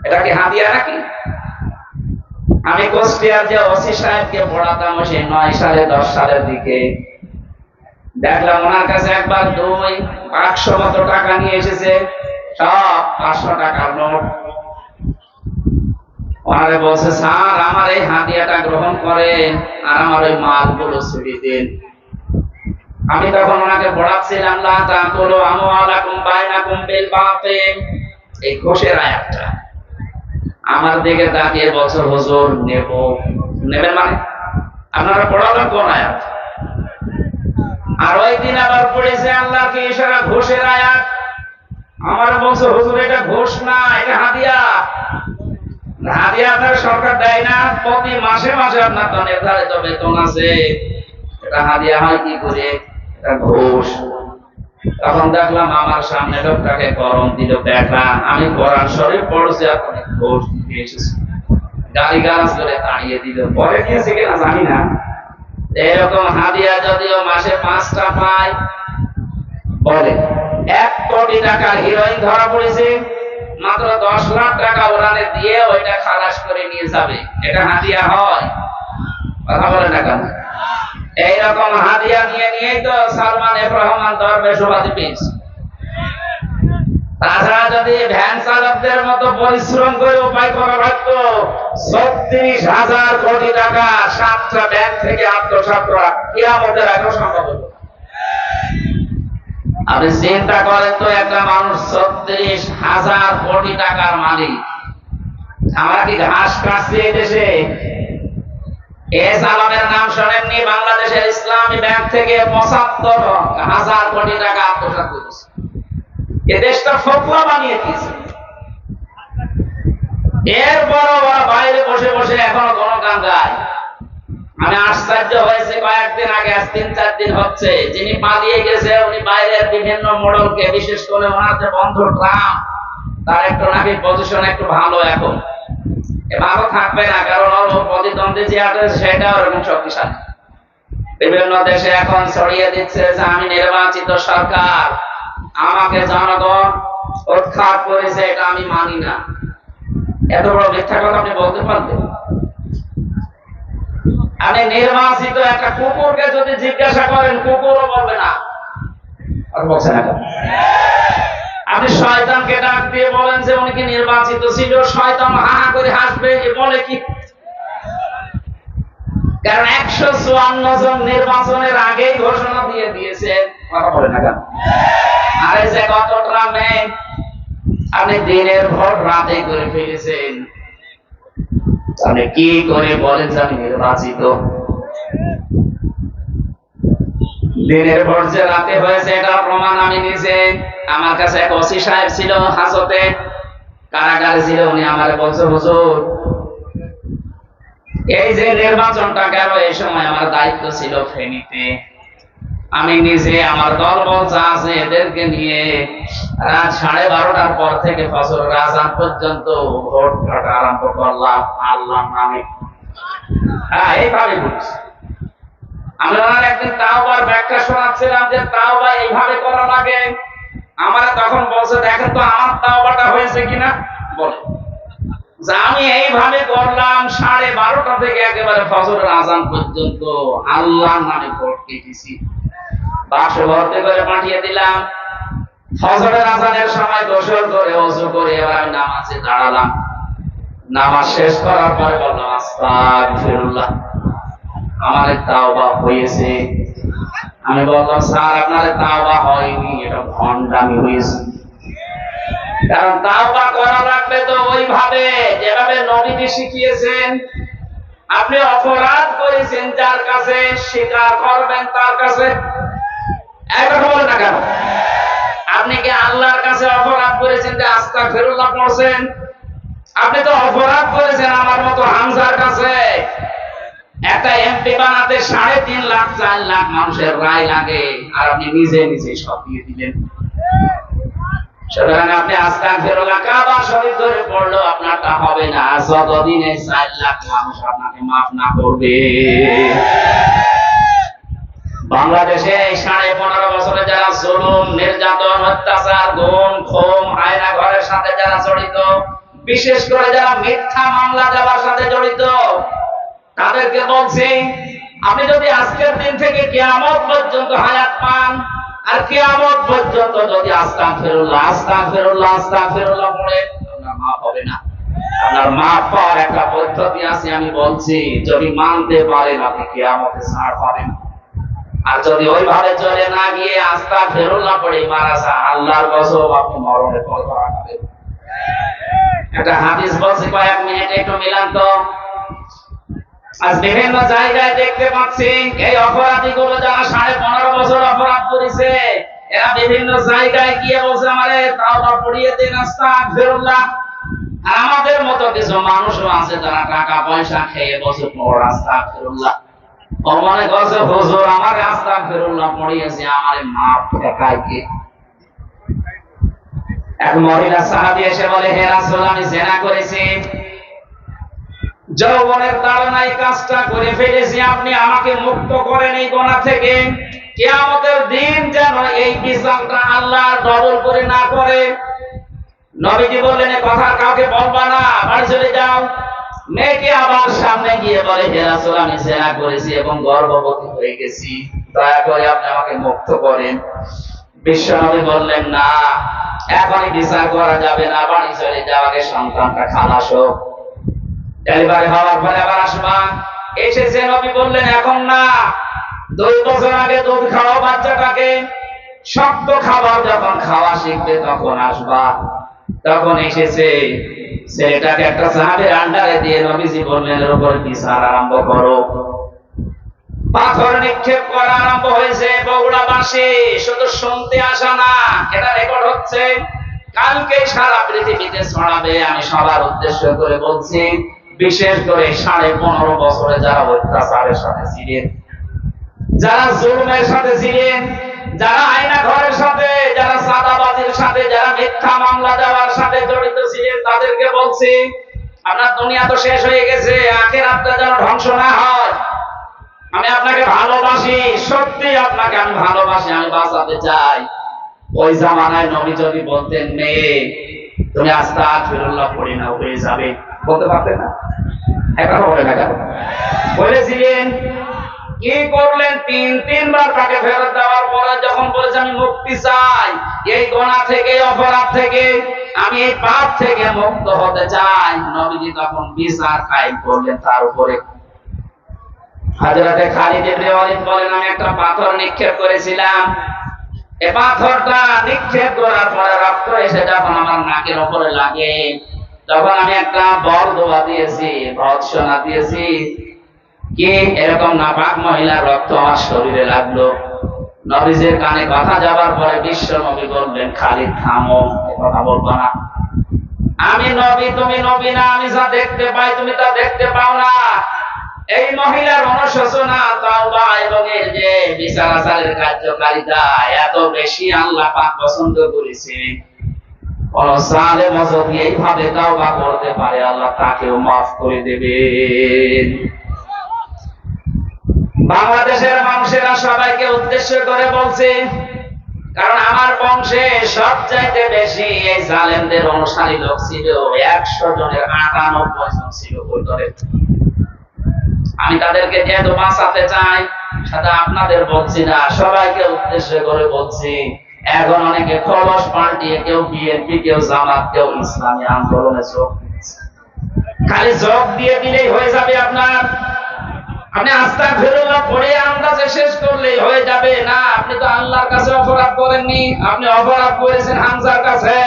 এটা কি হাদিয়া নাকি? আমি কুষ্টিয়ার যে ওসি সাহেবকে পড়াতাম সেই 9 সালে 10 সালের দিকে, দেখলাম ওনার কাছে একবার 200 মতো টাকা নিয়ে এসেছে, সব 500 টাকার নোট। ওনারে বলছে, স্যার আমার এই হাদিয়াটা গ্রহণ করেন আর আমার ওই মালগুলো ছুড়ে দিন। আমি তখন ওনাকে পড়াচ্ছিলাম, লা তাকুলু আমওয়ালাকুম বাইনাকুম বিল বাতিল, এই ঘোষের আয়াতটা। আমার দিকে তাকিয়ে বলছে, হুজুর নেবেন মানে? আপনারা পড়ালেন কোন আয়াত? আর ওই দিন আবার পড়েছে আল্লাহ কি ইশারা ঘোষের আয়াত। আমার বলছে, হুজুর এটা ঘোষ না, এটা হাদিয়া। হাদিয়া আপনার সরকার দেয় না, প্রতি মাসে মাসে আপনার তো নির্ধারিত বেতন আছে, এটা হাদিয়া হয় কি করে? এটা ঘোষ। তখন দেখলাম আমার সামনে লোকটাকে গরম দিল দেখা, আমি কোরআন শরীফ পড়ছি আর ঘোষ দিতে এসেছি, গালি গালাজ করে তাড়িয়ে দিল। পরে দিয়েছে কিনা জানি না। এরকম হাদিয়া যদিও মাসে 5টা পায়, বলে 1 কোটি টাকার হিরোইন ধরা পড়েছে, মাত্র 10 লাখ টাকা ওরানে দিয়ে ওইটা খালাস করে নিয়ে যাবে, এটা হাদিয়া হয়? কথা বলে না কেন? এইরকম হাদিয়া নিয়ে নিয়েই তো সালমান এফ রহমান দরবেশ উপাধি পেয়েছে। তাছাড়া যদি ভ্যান চালকদের মতো পরিশ্রম করে উপায় করা লাগতো, 36,000 কোটি টাকা 7টা ব্যাংক থেকে আত্মসাৎ করা কিয়ামতের আগেও সম্ভব হতো। আপনি চিন্তা করেন তো, একটা মানুষ 36,000 কোটি টাকার মালিক। আমরা কি ঘাস কাটছি এই দেশে? এস আলমের নাম শোনেননি? বাংলাদেশের ইসলামী ব্যাংক থেকে 75,000 কোটি টাকা আত্মসাৎ করেছে। এ দেশটা ফকলা বানিয়ে দিয়েছে। এরপর ওরা বাইরে বসে বসে এখনো গণগান গায়। আমি আশ্চর্য হয়েছে, কয়েকদিন আগে, আজ 3-4 দিন হচ্ছে, যিনি পালিয়ে গেছে উনি বাইরের বিভিন্ন মডেলকে, বিশেষ করে ওনার যে বন্ধু ট্রাম্প, তার একটু নাকি পজিশন একটু ভালো, এখন ভালো থাকবে না, কারণ ওর প্রতিদ্বন্দ্বী যে আছে সেটাও এরকম শক্তিশালী। বিভিন্ন দেশে এখন ছড়িয়ে দিচ্ছে যে আমি নির্বাচিত সরকার, আমাকে জনগণ উৎখাত করেছে, এটা আমি মানি না। এত বড় মিথ্যা কথা আপনি বলতে পারবেন? আপনি নির্বাচিত একটা কুকুরকে যদি জিজ্ঞাসা করেন, কুকুরও বলবে না। আর বলছে না। আপনি শয়তানকে ডাক দিয়ে বলেন যে উনি কি নির্বাচিত ছিল, শয়তান হা হা করে হাসবে, এ বলে কি? কারণ 154 জন নির্বাচনের আগেই ঘোষণা দিয়ে দিয়েছে। কথা বলে না কেন? আর এই যে গত ট্রামে আপনি দিনের ভোট রাতে করে ফেলেছেন, আপনি কি করে বলেন যে আমি নির্বাচিত? দিনের ভোট যে রাতে হয়েছে এটা প্রমাণ আমি নিজে। আমার কাছে এক ওসি সাহেব ছিল, হাজতে কারাগারে ছিল, উনি আমারে বলছে, হুজুর এই যে নির্বাচনটা গেল, এই সময় আমার দায়িত্ব ছিল ফেনীতে, আমি নিজে আমার দলবল যা আছে এদেরকে নিয়ে রাত 12:30টার পর থেকে ফজরের আযান পর্যন্ত ভোট কাটা আরম্ভ করলাম আল্লাহর নামে। হ্যাঁ, এইভাবে বলছি। আমরা একদিন তাওবার ব্যাখ্যা শোনাচ্ছিলাম যে তাওবা এইভাবে করা লাগে। আমরা তখন বলছে, দেখেন তো আমার তাওবাটা হয়েছে কিনা, বলে যে আমি এইভাবে করলাম 12:30টা থেকে একেবারে ফজরের আযান পর্যন্ত আল্লাহর নামে ভোট কেটেছি, বাক্সে ভর্তি করে পাঠিয়ে দিলাম। ফজরের আযানের সময় গোসল করে ওযু করে এবার আমি নামাজে দাঁড়ালাম। নামাজ শেষ করার পরে বললাম, আস্তাগফিরুল্লাহ, আমার তাওবা হয়েছে। আমি বললাম, স্যার আপনার তাওবা হয়নি, এটা ভণ্ডামি হয়েছে। কারণ তাওবা করা লাগবে তো ওইভাবে যেভাবে নবীজি শিখিয়েছেন। আপনি অপরাধ করেছেন যার কাছে, স্বীকার করবেন তার কাছে। একটা বলেন না কেন? আপনি কি আল্লাহর কাছে অপরাধ করেছেন যে আস্তাগফিরুল্লাহ পড়ছেন? আপনি তো অপরাধ করেছেন আমার মতো হামজার কাছে। একটা এমপি বানাতে 3.5 লাখ 4 লাখ মানুষের রায় লাগে, আর আপনি নিজে নিজে সব দিয়ে দিলেন। সুতরাং আপনি আস্তাগফিরুল্লাহ কাবা শরীফ ধরে পড়লেও আপনারটা হবে না, যতদিন এই 4 লাখ মানুষ আপনাকে মাফ না করবে। বাংলাদেশে 15.5 বছরে যারা জুলুম, নির্যাতন, অত্যাচার, গুম, খুন, আয়না ঘরের সাথে যারা জড়িত, বিশেষ করে যারা মিথ্যা মামলা দেওয়ার সাথে জড়িত তাদেরকে বলছি, আপনি যদি আজকের দিন থেকে কিয়ামত পর্যন্ত হায়াত পান, আর কিয়ামত পর্যন্ত যদি আস্তাগফিরুল্লাহ আস্তাগফিরুল্লাহ আস্তাগফিরুল্লাহ পড়ে, আপনার মাফ হবে না। আপনার মাফ পাওয়ার একটা পদ্ধতি আছে, আমি বলছি, যদি মানতে পারেন আপনি কিয়ামতে ছাড় পাবেন। আর যদি ওইভাবে চলে না গিয়ে আস্তাগফিরুল্লাহ পড়ে মারা যায়, আল্লাহর কসম আপনি মরণে ফল ধরা খাবেন। একটা হাদিস বলছি, কয়েক মিনিট একটু মিলান তো। আজ বিভিন্ন জায়গায় দেখতে পাচ্ছি এই অপরাধীগুলো যারা 15.5 বছর অপরাধ করেছে, এরা বিভিন্ন জায়গায় গিয়ে বলছে আমারে তাওবা পড়িয়ে দিন, আস্তাগফিরুল্লাহ। আর আমাদের মতো কিছু মানুষও আছে যারা টাকা পয়সা খেয়ে বসে পড় আস্তাগফিরুল্লাহ। মনে করছে হুজুর আমার আস্তাগফিরুল্লাহ পড়িয়েছে, আমারে মাফ ঠেকায় কে? এক মহিলা সাহাবী এসে বলে, হে রাসূল, আমি জিনা করেছি, যৌবনের তাড়নায় কাজটা করে ফেলেছি, আপনি আমাকে মুক্ত করেন এই গুনাহ থেকে। কিয়ামতের দিন যেন এই বিচারটা আল্লাহ ডবল করে না করে। নবীজি বললেন, এই কথা কাউকে বলবা না, বাড়ি চলে যাও। মেয়েকে আবার সামনে গিয়ে বলে, হে রাসূল, আমি জিনা করেছি এবং গর্ভবতী হয়ে গেছি, দয়া করে আপনি আমাকে মুক্ত করেন। বিশ্বনবী বললেন, না, এখনই বিচার করা যাবে না, বাড়ি চলে যাও, আগে সন্তানটা খালাস হোক, ডেলিভারি হওয়ার পরে আবার আসবা। এসেছে, নবী বললেন, এখন না, 2 বছর আগে দুধ খাওয়া বাচ্চাটাকে, শক্ত খাবার যখন খাওয়া শিখবে তখন আসবা। তখন এসেছে, ছেলেটাকে একটা সাহাবীর আন্ডারে দিয়ে নবীজি বললেন, এর উপর বিচার আরম্ভ করো। পাথর নিক্ষেপ করা আরম্ভ হয়েছে। বগুড়া বাসী শুধু শুনতে আসা না, এটা রেকর্ড হচ্ছে, কালকে সারা পৃথিবীতে ছড়াবে। আমি সবার উদ্দেশ্য করে বলছি, বিশেষ করে 15.5 বছরে যারা অত্যাচারের সাথে ছিলেন, যারা জুলুমের সাথে ছিলেন, যারা আয়না ঘরের সাথে, যারা সাদাবাজির সাথে, যারা মিথ্যা মামলা দেওয়ার সাথে জড়িত ছিলেন, তাদেরকে বলছি, আপনার দুনিয়া তো শেষ হয়ে গেছে, আখিরাতটা যেন ধ্বংস না হয়। আমি আপনাকে ভালোবাসি, সত্যি আপনাকে আমি ভালোবাসি, আমি বাঁচাতে চাই। ওই জামানায় নবী যদি বলতেন, মেয়ে তুমি আস্তাগফিরুল্লাহ পড়ে নাও, হয়ে যাবে, বলতে পারতেন না? একটা বলে না, বলেছিলেন। কি করলেন? 3বার তাকে ফেরত দেওয়ার পরে যখন বলেছে আমি মুক্তি চাই, এই গুনাহ থেকে, অপরাধ থেকে, আমি এই পাপ থেকে মুক্ত হতে চাই, নবীজি তখন বিচার কায়েম করলেন তার উপরে। হযরতে খালিদ ইবনে ওয়ালিদ বলেন, আমি একটা পাথর নিক্ষেপ করেছিলাম, এই পাথরটা নিক্ষেপ করার পরে রক্ত এসে যখন আমার নাকের উপরে লাগে, তখন আমি একটা বরদোয়া দিয়েছি, ভৎসনা দিয়েছি, কি এরকম নাপাক মহিলার রক্ত আমার শরীরে লাগলো। নবীজির কানে কথা যাবার পরে বিশ্ব নবী বললেন, খালিদ থামো, এই কথা বলবো না। আমি নবী, তুমি নবী না, আমি যা দেখতে পাই তুমি তা দেখতে পাও না। এই মহিলার অনুশোচনা, তাওবা এবং এর যে বিচার আচারের কার্যকারিতা এত বেশি আল্লাহ পাক পছন্দ করেছে, কোন জালেম যদি এইভাবে তাওবা করতে পারে, আল্লাহ তাকেও মাফ করে দেবেন। বাংলাদেশের মানুষেরা সবাইকে উদ্দেশ্য করে বলছে, কারণ আমার বংশে সবচাইতে বেশি এই জালেমদের অনুসারী লোক ছিল, 100 জনের 98 জন ছিল বৈতরে। আমি তাদেরকে যেহেতু বাঁচাতে চাই, সাথে আপনাদের বলছি না, সবাইকে উদ্দেশ্য করে বলছি। এখন অনেকে খলস পাল্টিয়ে, কেউ বিএনপি, কেউ জামাত, কেউ ইসলামী আন্দোলনে যোগ দিচ্ছে। খালি যোগ দিয়ে দিলেই হয়ে যাবে আপনার, আপনি আস্তাগফিরুল্লাহ পড়ে আন্দাজে শেষ করলেই হয়ে যাবে না। আপনি তো আল্লাহর কাছে অপরাধ করেননি, আপনি অপরাধ করেছেন হামজার কাছে।